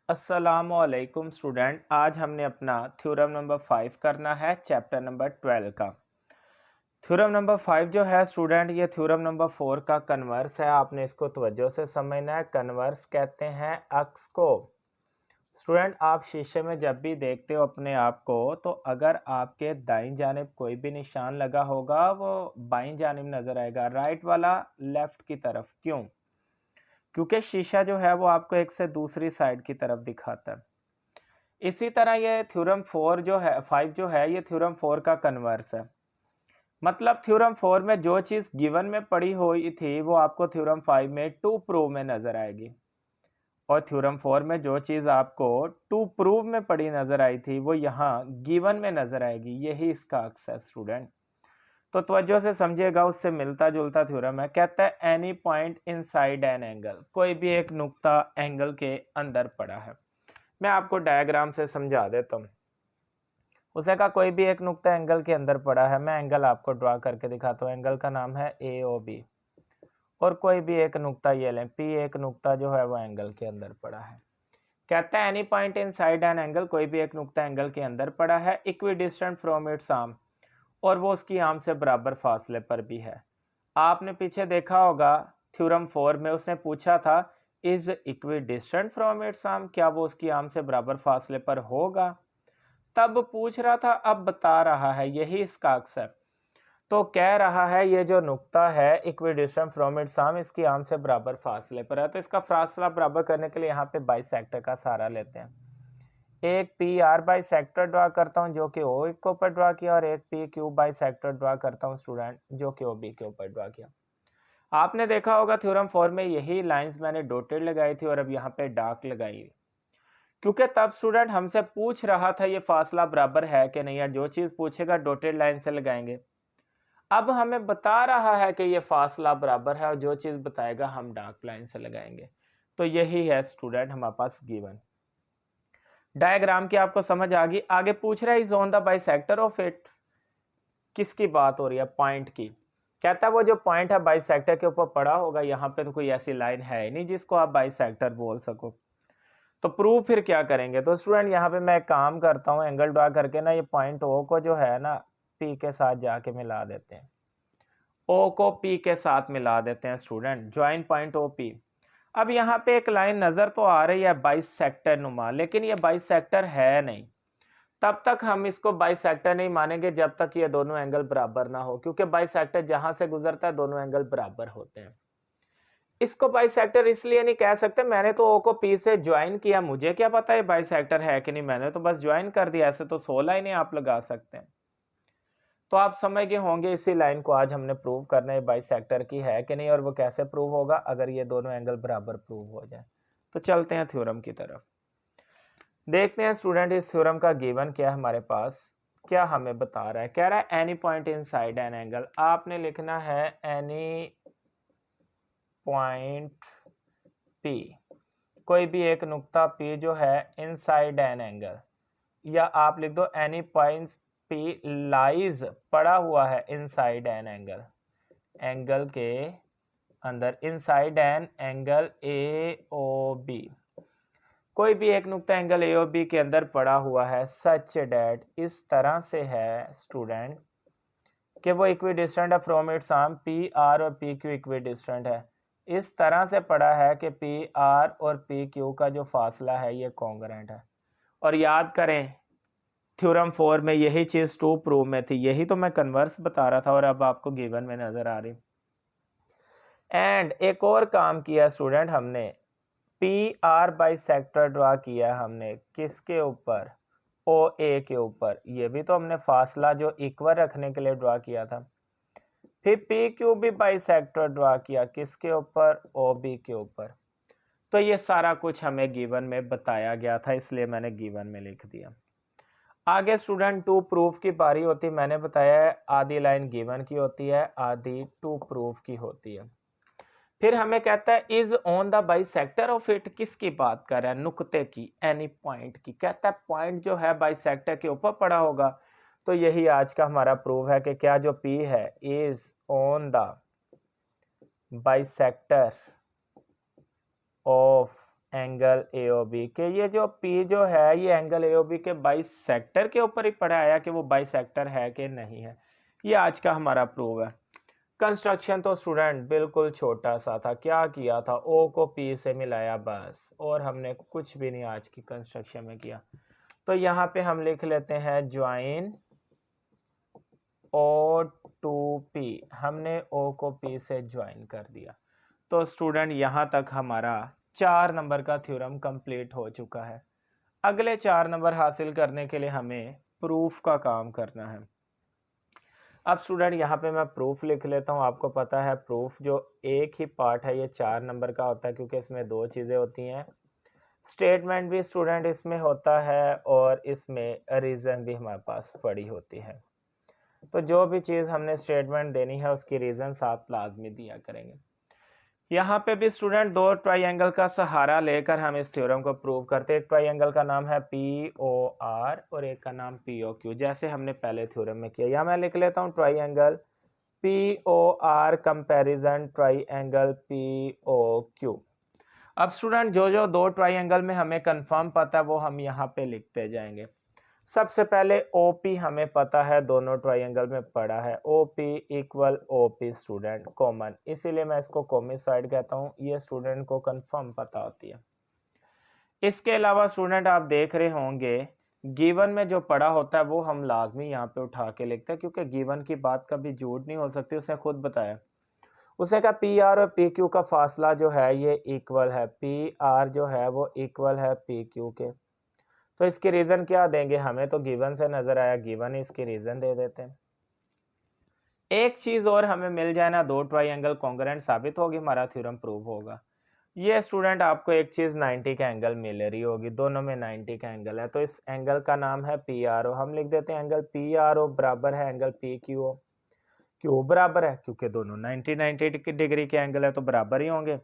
अस्सलामुअलैकुम स्टूडेंट। आज हमने अपना थ्योरम नंबर 5 करना है चैप्टर नंबर 12 का। थ्योरम नंबर 5 जो है स्टूडेंट, ये थ्योरम नंबर 4 का कन्वर्स है। आपने इसको तवज्जो से समझना है। कन्वर्स कहते हैं अक्स को। स्टूडेंट, आप शीशे में जब भी देखते हो अपने आप को, तो अगर आपके दाईं जानिब कोई भी निशान लगा होगा वो बाईं जानिब नजर आएगा, राइट वाला लेफ्ट की तरफ। क्यों? क्योंकि शीशा जो है वो आपको एक से दूसरी साइड की तरफ दिखाता है। इसी तरह ये थ्योरम 4 जो है 5 जो है, ये थ्योरम 4 का कन्वर्स है। मतलब थ्योरम 4 में जो चीज गिवन में पड़ी हुई थी वो आपको थ्योरम 5 में टू प्रूव में नजर आएगी, और थ्योरम 4 में जो चीज आपको टू प्रूव में पड़ी नजर आई थी वो यहाँ गिवन में नजर आएगी। यही इसका अक्स है स्टूडेंट। तो तवज्जो से समझिएगा, उससे मिलता जुलता थ्योरम है। कहता है any point inside an angle, कोई भी एक नुक्ता एंगल के अंदर पड़ा है। मैं आपको डायग्राम से समझा देता हूँ। उसे कहा कोई भी एक नुक्ता एंगल के अंदर पड़ा है। मैं एंगल आपको ड्रा करके दिखाता हूँ। एंगल का नाम है ए ओ बी, और कोई भी एक नुक्ता ये लें पी, एक नुक्ता जो है वो एंगल के अंदर पड़ा है। कहता है any point in side an angle, कोई भी एक नुक्ता एंगल के अंदर पड़ा है, equi distant from its arm, और वो उसकी आर्म से बराबर फासले पर भी है। आपने पीछे देखा होगा थ्योरम 4 में उसने पूछा था is equi distant from its arm, क्या वो उसकी आर्म से बराबर फासले पर होगा। तब पूछ रहा था, अब बता रहा है। यही इसका अक्स है। तो कह रहा है ये जो नुक्ता है इक्विडिस्टेंट फ्रॉम इट्स आर्म, इसकी आर्म से बराबर फासले पर है। तो इसका फासला बराबर करने के लिए यहाँ पे बाइसेक्टर का सहारा लेते हैं। एक पी आर बाइसेक्टर ड्रा करता हूँ जो कि ओ के ऊपर ड्रा किया, और एक पी क्यू बाइसेक्टर ड्रा करता हूँ स्टूडेंट जो कि ओ बी के ऊपर ड्रा किया। आपने देखा होगा थ्योरम 4 में यही लाइंस मैंने डॉटेड लगाई थी और अब यहाँ पे डार्क लगाई, क्योंकि तब स्टूडेंट हमसे पूछ रहा था ये फासला बराबर है कि नहीं, या जो चीज पूछेगा डॉटेड लाइन से लगाएंगे। अब हमें बता रहा है कि ये फासला बराबर है, और जो चीज बताएगा हम डार्क लाइन से लगाएंगे। तो यही है स्टूडेंट हमारे पास गिवन डायग्राम की। आपको समझ आ गई। आगे पूछ रहा है is on the bisector of it. किसकी बात हो रही है? पॉइंट की। कहता है वो जो पॉइंट है बाइसेक्टर के ऊपर पड़ा होगा। यहाँ पे तो कोई ऐसी लाइन है ही नहीं जिसको आप बाइसेक्टर बोल सको। तो प्रूव फिर क्या करेंगे? तो स्टूडेंट यहाँ पे मैं एक काम करता हूँ, एंगल ड्रा करके ना ये पॉइंट ओ को जो है ना पी के साथ जाके मिला देते हैं। ओ को पी के साथ मिला देते हैं student, join point O P. अब यहाँ पे एक लाइन नजर तो आ रही है बाइसेक्टर नुमा, लेकिन ये बाइसेक्टर है नहीं। तब तक हम इसको बाइसेक्टर नहीं मानेंगे जब तक ये दोनों एंगल बराबर ना हो, क्योंकि बाइसेक्टर जहां से गुजरता है दोनों एंगल बराबर होते हैं। इसको बाइसेक्टर इसलिए नहीं कह सकते, मैंने तो ओ को पी से ज्वाइन किया, मुझे क्या पता है बाइसेक्टर है कि नहीं, मैंने तो बस ज्वाइन कर दिया। ऐसे तो 16 लाइनें आप लगा सकते हैं। तो आप समझ गए होंगे इसी लाइन को आज हमने प्रूव करना है बाइसेक्टर की है कि नहीं, और वो कैसे प्रूव होगा अगर ये दोनों एंगल बराबर प्रूव हो जाए। तो चलते हैं थ्योरम की तरफ। देखते हैं स्टूडेंट इस थ्योरम का गिवन क्या है हमारे पास, क्या हमें बता रहा है। कह रहा है any point inside an angle. आपने लिखना है एनी पॉइंट पी, कोई भी एक नुक्ता पी जो है इनसाइड एन एंगल, या आप लिख दो एनी पॉइंट पी लाइज, पड़ा हुआ है इनसाइड एन एंगल, एंगल के अंदर, inside an angle A O B. कोई भी एक नुक्ता एंगल ए और बी के अंदर पड़ा हुआ है, सच डेट, इस तरह से है स्टूडेंट कि वो इक्वी डिस्टेंट है from its arm. P R और पी क्यू इक्वी डिस्टेंट है। इस तरह से पड़ा है कि पी आर और पी क्यू का जो फासला है ये कॉन्ग्रुएंट है। और याद करें थ्योरम 4 में यही चीज टू प्रूव में थी, यही तो मैं कन्वर्स बता रहा था और अब आपको गिवन में नजर आ रही। एंड एक और काम किया स्टूडेंट हमने, पी आर बाइसेक्टर ड्रा किया हमने किसके ऊपर? ओ ए के ऊपर। ये भी तो हमने फासला जो इक्वल रखने के लिए ड्रा किया था। फिर पी क्यू भी बाइसेक्टर ड्रा किया किसके ऊपर? ओ बी के ऊपर। तो ये सारा कुछ हमें गिवन में बताया गया था, इसलिए मैंने गिवन में लिख दिया। आगे स्टूडेंट टू प्रूफ की बारी होती। मैंने बताया है आधी लाइन गिवन की होती है, आधी टू प्रूफ की होती है। फिर हमें कहता है is on the bisector of it. किसकी बात कर रहा है? नुक्ते की, एनी पॉइंट की। कहता है पॉइंट जो है बाइसेक्टर के ऊपर पड़ा होगा। तो यही आज का हमारा प्रूफ है कि क्या जो पी है is on the bisector of angle AOB के, ये जो P जो है ये एंगल AOB के बाइसेक्टर के ऊपर ही पड़ा आया कि वो बाइसेक्टर है कि नहीं है। ये आज का हमारा प्रूव है। कंस्ट्रक्शन तो स्टूडेंट बिल्कुल छोटा सा था, क्या किया था, O को P से मिलाया बस, और हमने कुछ भी नहीं आज की कंस्ट्रक्शन में किया। तो यहाँ पे हम लिख लेते हैं ज्वाइन O टू P, हमने O को P से ज्वाइन कर दिया। तो स्टूडेंट यहाँ तक हमारा 4 नंबर का थ्योरम कंप्लीट हो चुका है। अगले 4 नंबर हासिल करने के लिए हमें प्रूफ का काम करना है। अब स्टूडेंट यहाँ पे मैं प्रूफ लिख लेता हूँ। आपको पता है प्रूफ जो एक ही पार्ट है ये 4 नंबर का होता है, क्योंकि इसमें 2 चीज़ें होती हैं। स्टेटमेंट भी स्टूडेंट इसमें होता है और इसमें रीज़न भी हमारे पास पड़ी होती है। तो जो भी चीज़ हमने स्टेटमेंट देनी है उसकी रीज़न आप लाजमी दिया करेंगे। यहाँ पे भी स्टूडेंट 2 ट्राइंगल का सहारा लेकर हम इस थ्योरम को प्रूव करते हैं। एक ट्राइंगल का नाम है POR और एक का नाम POQ, जैसे हमने पहले थ्योरम में किया। यहाँ मैं लिख लेता हूँ triangle POR comparison triangle POQ। अब स्टूडेंट जो जो 2 ट्राइंगल में हमें कंफर्म पता है वो हम यहाँ पे लिखते जाएंगे। सबसे पहले OP हमें पता है, दोनों ट्राइंगल में पड़ा है, OP equal OP student common, इसीलिए मैं इसको कॉमन साइड कहता हूँ। ये स्टूडेंट को कंफर्म पता होती है। इसके अलावा स्टूडेंट आप देख रहे होंगे गिवन में जो पड़ा होता है वो हम लाजमी यहाँ पे उठा के लिखते हैं, क्योंकि गिवन की बात कभी झूठ नहीं हो सकती। उसने खुद बताया, उसने कहा PR और PQ का फासला जो है ये इक्वल है, PR जो है वो इक्वल है PQ के। तो इसके रीजन क्या देंगे, हमें तो गिवन से नजर आया, गिवन ही इसके रीजन दे देते हैं। एक चीज और हमें मिल जाए ना, 2 ट्राइंगल कॉन्ग्रुएंट साबित होगी, हमारा थ्योरम प्रूव होगा। ये स्टूडेंट आपको एक चीज 90 का एंगल मिल रही होगी, दोनों में 90 का एंगल है, तो इस एंगल का नाम है PRO। हम लिख देते हैं एंगल PRO बराबर है एंगल PQO। क्यों बराबर है, क्योंकि दोनों 90 डिग्री के एंगल है तो बराबर ही होंगे।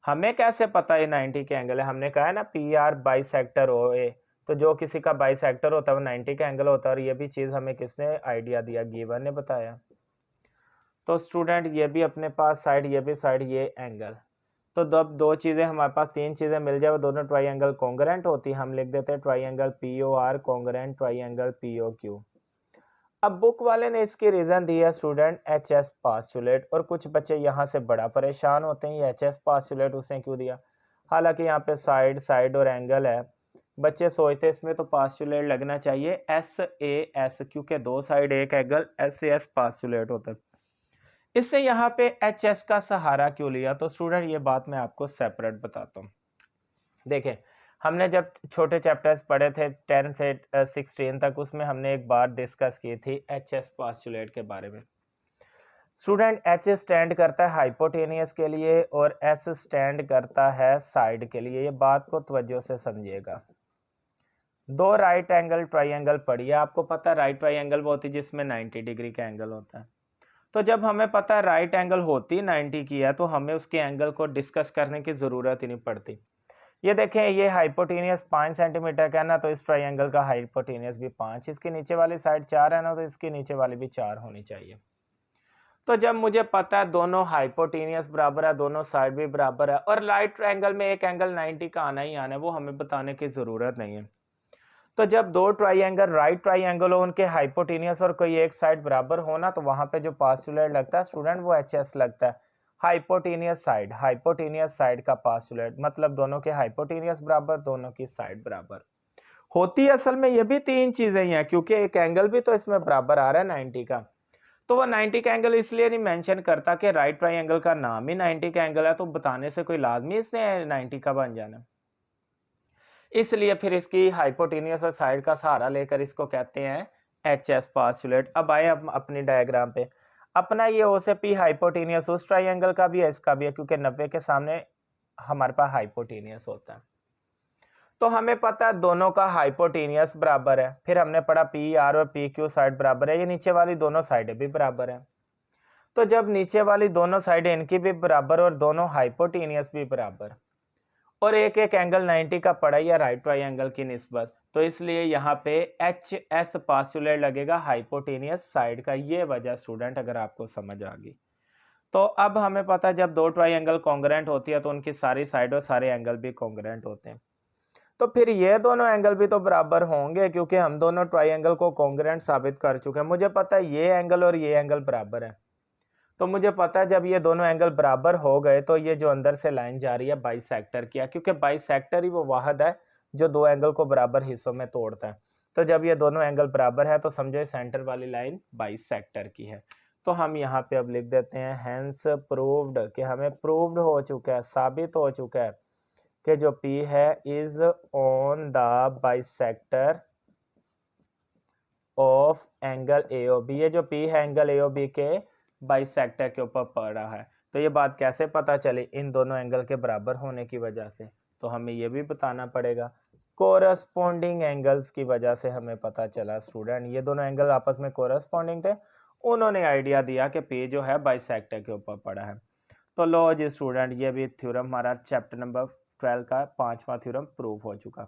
हमें कैसे पता ये 90 के एंगल है, हमने कहा है ना PR बाइसेक्टर OA, तो जो किसी का बाइसेक्टर होता है वो 90 का एंगल होता है, और ये भी चीज हमें किसने आइडिया दिया, गिवन ने बताया। तो स्टूडेंट ये भी अपने पास साइड, ये भी साइड, ये एंगल, तो दो चीजें हमारे पास, 3 चीजें मिल जाए वो दोनों ट्राइंगल कॉन्ग्रुएंट होती है। हम लिख देते हैं triangle POR congruent triangle POQ। अब बुक वाले ने इसकी रीजन दी है स्टूडेंट HS पास्टुलेट, और कुछ बच्चे यहाँ से बड़ा परेशान होते हैं ये HS पास्टुलेट उसने क्यों दिया, हालांकि यहाँ पे साइड साइड और एंगल है। बच्चे सोचते हैं इसमें तो पास्टुलेट लगना चाहिए SAS, क्योंकि 2 साइड एक एंगल, SAS पास्टुलेट होता है। इससे यहाँ पे HS का सहारा क्यों लिया, तो स्टूडेंट ये बात मैं आपको सेपरेट बताता हूँ। देखें, हमने जब छोटे चैप्टर्स पढ़े थे 10 से 16 तक, उसमें हमने एक बात डिस्कस की थी HS पास्टुलेट के बारे में। स्टूडेंट H स्टैंड करता है हाइपोटेनियस के लिए और S स्टैंड करता है साइड के लिए। ये बात को तवज्जो से समझिएगा। 2 राइट एंगल ट्राइंगल पढ़िए, आपको पता है राइट ट्राइंगल वो होती है जिसमें 90 डिग्री का एंगल होता है। तो जब हमें पता है राइट एंगल होती 90 की है, तो हमें उसके एंगल को डिस्कस करने की जरूरत ही नहीं पड़ती। ये देखें, ये हाइपोटेनियस 5 सेंटीमीटर का है ना, तो इस ट्राइंगल का हाइपोटेनियस भी 5, इसके नीचे वाली साइड 4 है ना, तो इसके नीचे वाली भी 4 होनी चाहिए। तो जब मुझे पता है दोनों हाइपोटेनियस बराबर है, दोनों साइड भी बराबर है, और राइट ट्राइंगल में एक एंगल 90 का आना ही आना है, वो हमें बताने की जरूरत नहीं है। तो जब 2 ट्राइंगल राइट ट्राइंगल हो, उनके हाइपोटेनियस और कोई एक साइड बराबर हो ना, तो वहां पे जो पास्टुलेट लगता है स्टूडेंट वो HS लगता है। हाइपोटेनियस साइड का पास्टुलेट मतलब दोनों के हाइपोटेनियस बराबर, दोनों की साइड बराबर होती है। असल में ये भी 3 चीजें ही हैं, क्योंकि एक एंगल भी तो इसमें बराबर आ रहा है 90 का। तो वो 90 का एंगल इसलिए नहीं मेंशन करता कि राइट ट्राइंगल का नाम ही 90 का एंगल है, तो बताने से कोई लाजमी इसने 90 का बन जाना, इसलिए फिर इसकी हाइपोटेनियस और साइड का सहारा लेकर इसको कहते हैं HS पास्टुलेट। अब आए अपनी डायग्राम पे। अपना ये O से P हाइपोटेनियस उस ट्राइंगल का भी है, इसका भी है, क्योंकि 90 के सामने हमारे पास हाइपोटेनियस होता है। तो हमें पता है दोनों का हाइपोटेनियस बराबर है। फिर हमने पढ़ा PR और PQ साइड बराबर है, ये नीचे वाली दोनों साइडें भी बराबर है। तो जब नीचे वाली दोनों साइडें इनकी भी बराबर और दोनों हाइपोटेनियस भी बराबर, और एक एक एंगल 90 का पड़ा या राइट ट्राइंगल की निस्बत, तो इसलिए यहाँ पे HS पास्टुलेट लगेगा हाइपोटेनियस साइड का। ये वजह स्टूडेंट अगर आपको समझ आ गई तो अब हमें पता है जब दो ट्राइंगल कॉन्ग्रुएंट होती है तो उनकी सारी साइड और सारे एंगल भी कॉन्ग्रुएंट होते हैं। तो फिर ये दोनों एंगल भी तो बराबर होंगे, क्योंकि हम दोनों ट्राइंगल को कॉन्ग्रुएंट साबित कर चुके हैं। मुझे पता है ये एंगल और ये एंगल बराबर है, तो मुझे पता है जब ये दोनों एंगल बराबर हो गए तो ये जो अंदर से लाइन जा रही है बाइसेक्टर की है, क्योंकि बाइसेक्टर ही वो वाहद है जो दो एंगल को बराबर हिस्सों में तोड़ता है। तो जब ये दोनों एंगल बराबर है तो समझो सेंटर वाली लाइन बाइसेक्टर की है। तो हम यहाँ पे अब लिख देते हैं हेंस प्रूव्ड, कि हमें प्रूव्ड हो चुका है, साबित हो चुका है कि जो P है is on the bisector of angle AOB। ये जो P है एंगल AOB के बाइसेक्टर के ऊपर पड़ रहा है। तो ये बात कैसे पता चली? इन दोनों एंगल के बराबर होने की वजह से। तो हमें ये भी बताना पड़ेगा, कोरस्पॉन्डिंग एंगल्स की वजह से हमें पता चला स्टूडेंट, ये दोनों एंगल आपस में कोरस्पॉन्डिंग थे। उन्होंने आइडिया दिया कि P जो है बाइसेक्टर के ऊपर पड़ा है। तो लो जी स्टूडेंट, ये भी थ्योरम हमारा चैप्टर नंबर 12 का 5वां थ्योरम प्रूव हो चुका।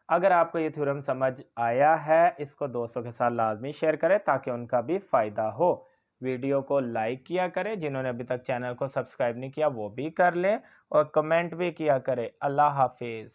अगर आपको ये थ्योरम समझ आया है, इसको दोस्तों के साथ लाजमी शेयर करें ताकि उनका भी फायदा हो। वीडियो को लाइक किया करें, जिन्होंने अभी तक चैनल को सब्सक्राइब नहीं किया वो भी कर लें, और कमेंट भी किया करें। अल्लाह हाफिज।